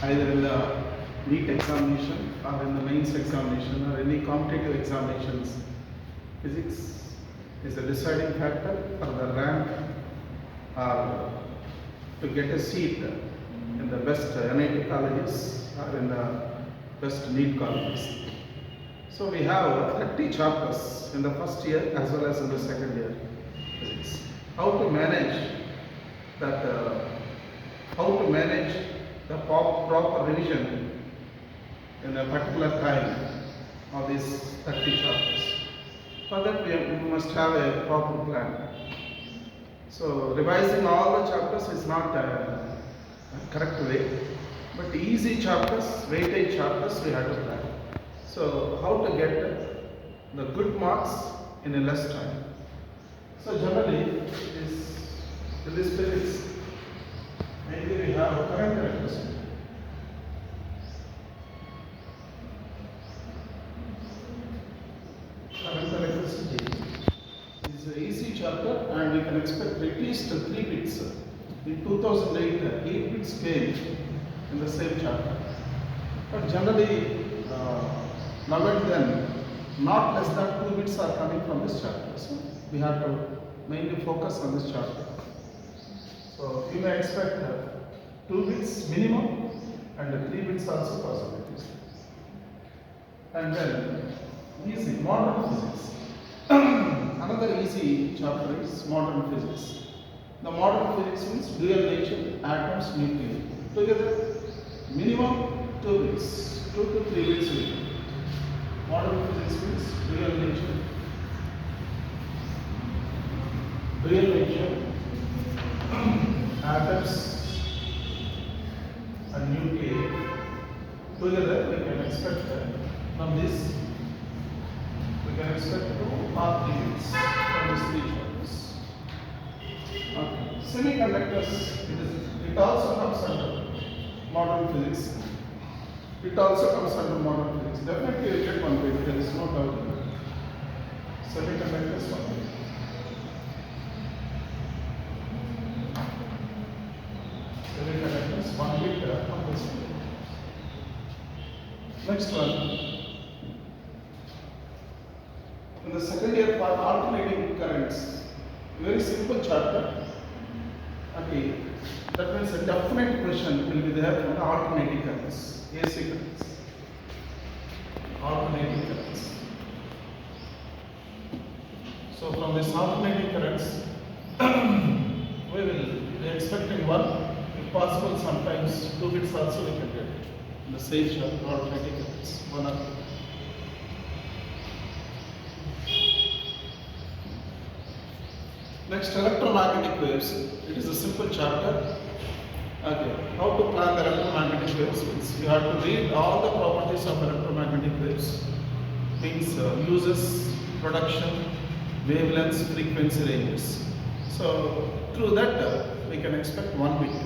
either in the NEET examination or in the mains examination or any competitive examinations. Physics is the deciding factor for the rank or to get a seat in the best NIT colleges or in the best NEET colleges. So we have 30 chapters in the first year as well as in the second year physics. How to manage that, how to manage the proper revision in a particular time of these 30 chapters. For that we must have a proper plan. So revising all the chapters is not a correct way, but easy chapters, weightage chapters we have to plan. So how to get the good marks in a less time. So generally in this physics, mainly we have current electricity. Current electricity is an easy chapter and we can expect at least 3 bits. In 2008, 8 bits came in the same chapter. But generally, now and then, not less than 2 bits are coming from this chapter. So we have to mainly focus on this chapter. So you may expect 2 bits minimum and 3 bits also possibilities. And then easy modern physics. Another easy chapter is modern physics. The modern physics means dual nature, atoms, nuclei. Together, minimum 2 bits, 2 to 3 bits will be. Modern physics means dual nature, atoms and nuclei. Together, we can expect from this, we can expect 2 or 3 bits from these 3 chapters. Okay. Semiconductors, it also comes under modern physics. It also comes under modern physics. Definitely you get 1 bit, there is no doubt in that. Semiconductors 1 bit. Semiconductors 1 bit from this one. Next one. In the second year part, alternating currents. Very simple chapter. Okay, that means a definite question will be there from the alternating currents, AC currents. Alternating currents. So from this alternating currents, we will be expecting 1, if possible sometimes 2 bits also we can get in the same chapter, alternating currents, 1 or 2. Next, electromagnetic waves. It is a simple chapter. Okay, how to plan the electromagnetic waves means you have to read all the properties of electromagnetic waves. Means uses, production, wavelengths, frequency ranges. So through that we can expect 1 bit.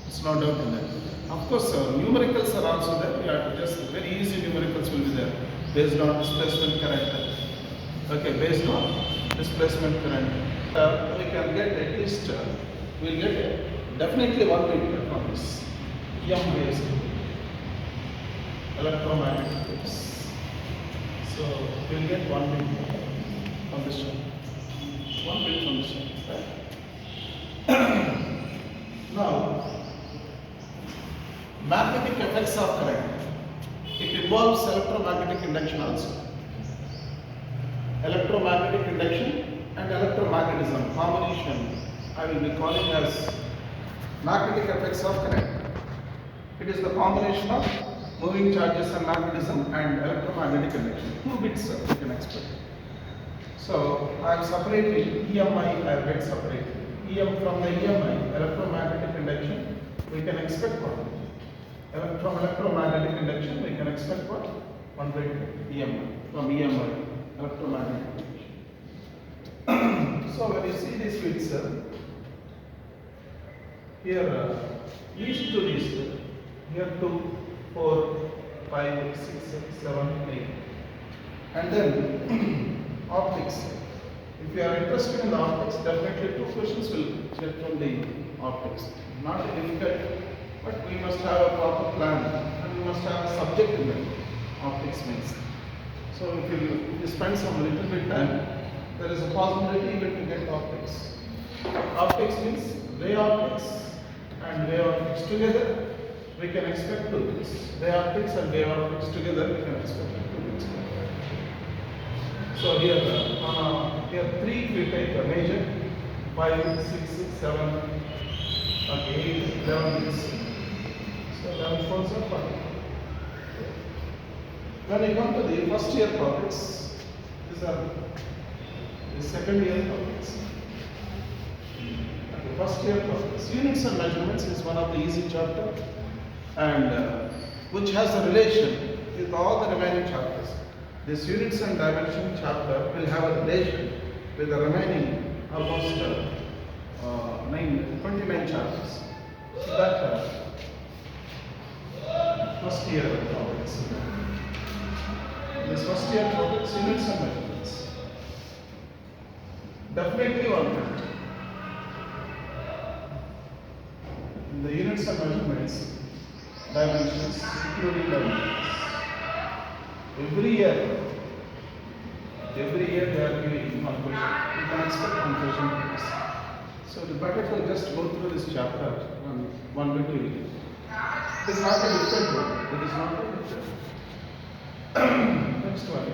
It's no doubt in that. Of course, numericals are also there. We have to just very easy numericals will be there based on displacement current. Okay, based on displacement current. We can get at least, we'll get definitely 1 bit from this EM waves, electromagnetic waves. So we'll get 1 bit from this one. 1 bit from this one, right? Now, magnetic effects of current. It involves electromagnetic induction also. Electromagnetic induction and electromagnetism combination I will be calling as magnetic effects of current. It is the combination of moving charges and magnetism and electromagnetic induction. 2 bits we can expect. So I am separating EMI, I have get separated. EM from the EMI, electromagnetic induction, we can expect what? From electromagnetic induction, we can expect what? 1 bit EMI. From EMI, electromagnetic induction. So when you see this bits, here each to this, here 2, 4, 5, 6, 7, 8. And then optics. If you are interested in the optics, definitely 2 questions will get from the optics. Not difficult, but we must must have a proper plan and you must have a subject in it. Optics means. So if you spend some little bit time, there is a possibility you will get optics. Optics means ray optics and ray optics together. We can expect two things. Ray optics and ray optics together we can expect two things. So here 3 we take a major, 5, 6, 7, okay, 8, 11 is. So 11 folds are 40. When you come to the first year topics, these are the second year topics. The first year topics. Units and measurements is one of the easy chapter and which has a relation with all the remaining chapters. This units and dimension chapter will have a relation with the remaining almost 29 chapters. So that first year topics. This first year topics, units and measurements. Definitely one thing. In the units and measurements, dimensions, including dimensions. Every year they are giving one question. You can expect one question from this. So the better to just go through this chapter one by two. It is not a different one. It is not a different one. Next one.